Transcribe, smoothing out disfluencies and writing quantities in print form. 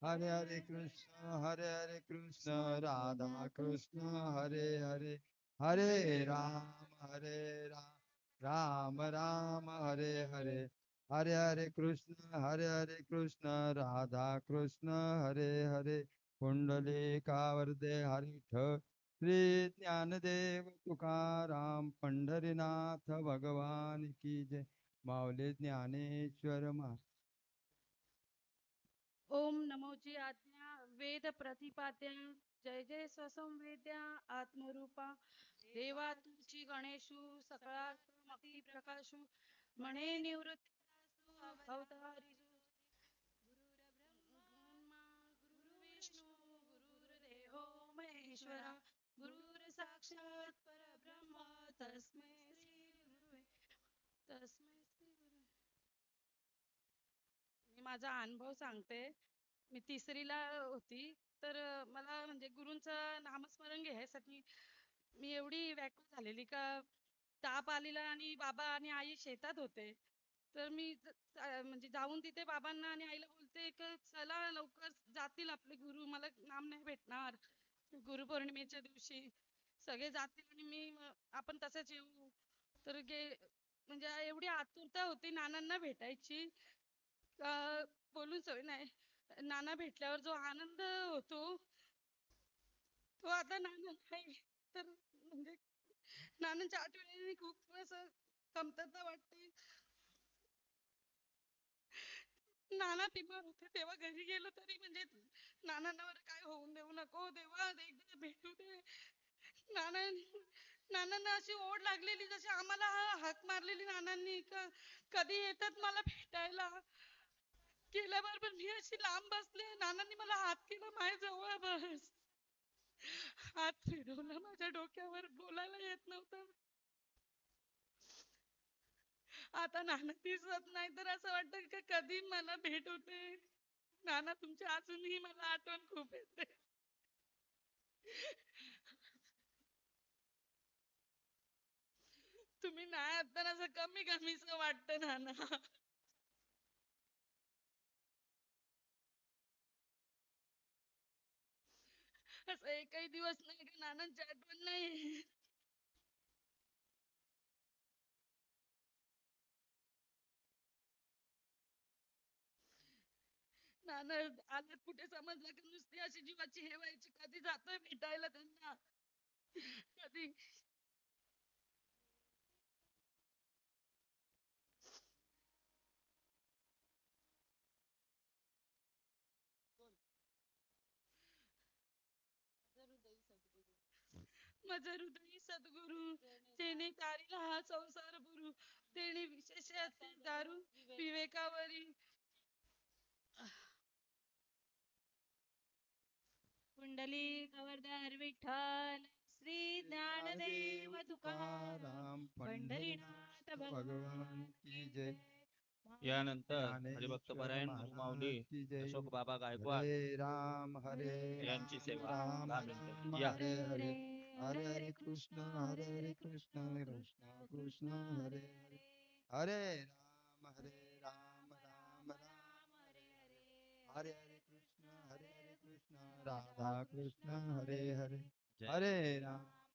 हरे हरे कृष्ण राधा कृष्ण हरे हरे हरे राम राम राम हरे हरे हरे कृष्ण राधा कृष्ण हरे हरे पुंडलिकावरदे हरिठ श्री ज्ञानदेव तुकाराम पंढरीनाथ भगवान की जय माऊली ज्ञानेश्वर ओम नमोची आज्ञा वेद प्रतिपाद्या जय जय स्वसंवेद्या आत्मरूपा देवा तुझी गणेशू सकळा मक्ती प्रकाशू म्हणे निवृत्ती अवतारी गुरुर्ब्रह्मा गुरुर्विष्णू गुरुर्देवो महेश्वरा गुरुर साक्षात परब्रह्म तस्मै श्री गुरुवे तस्मै श्री गुरु मी माझा अनुभव सांगते. मी तिसरीला होती तर मला म्हणजे गुरूंचं नामस्मरण घ्यायसाठी मी एवढी व्याकुळ झालेली का ताप आलेला आणि बाबा आणि आई शेतात होते. तर मी म्हणजे जाऊन तिथे बाबांना आणि आईला बोलते की चला लवकर जातील आपले गुरु मला नाम नाही भेटणार. गुरुपौर्णिमेच्या दिवशी सगळे जातील आणि आपण तसंच येऊ. तर म्हणजे एवढी आतुरता होती नानांना भेटायची. अ, बोलून सवय नाही. नाना भेटल्यावर जो आनंद होतो, तो आता नाना नाही. तर म्हणजे नानांच्या आठवणीने खूप असं कमतरता वाटते. नाना बिमार होते तेव्हा घरी गेलो तरी म्हणजे नानांना बरं काय होऊन देऊ नको देवा एकदा भेटू दे. नाना नानांना अशी ओढ लागलेली जशी आम्हाला हाक मारलेली नानांनी कधी येतात मला भेटायला. केल्याबरोबर मी अशी लांब बसले नानांनी मला हात केला माझ्या जवळ बस हात फिरवला माझ्या डोक्यावर बोलायला येत नव्हतं. आता नाना दिसत नाही तर असं वाटतं की कधी मला भेट होते. नाना तुमची अजूनही मला आठवण खूप येते. तुम्ही नाही आता असं कमी कमीच वाटतं नाना. असं एकही दिवस नाही का नानांची आठवण नाही. नाना आल्यात कुठे समजलं की नुसती अशी जीवाची हे व्हायची कधी जातोय भेटायला त्यांना कधी माझं हृदय सद्गुरु तेने तारीला हा संसार गुरु तेने विशेष दारू विवेकावरी कुंडली कवरदार विठ्ठल श्री ज्ञानदेव तुकाराम तुकाराम पंढरीनाथ पंढरीनाथ भगवान भगवान की की जय जय. यानंतर ज्ञानेश्वर हरिभक्तपरायण गुरुमाऊली महाराज की जय अशोक बाबा गायकवाड हरे यांची सेवा राम 10 राम मिनिटं या. हरे हरे हरे हरे कृष्ण कृष्ण कृष्ण हरे हरे हरे राम राम राम हरे हरे हरे हरे कृष्ण राधा कृष्ण हरे हरे हरे राम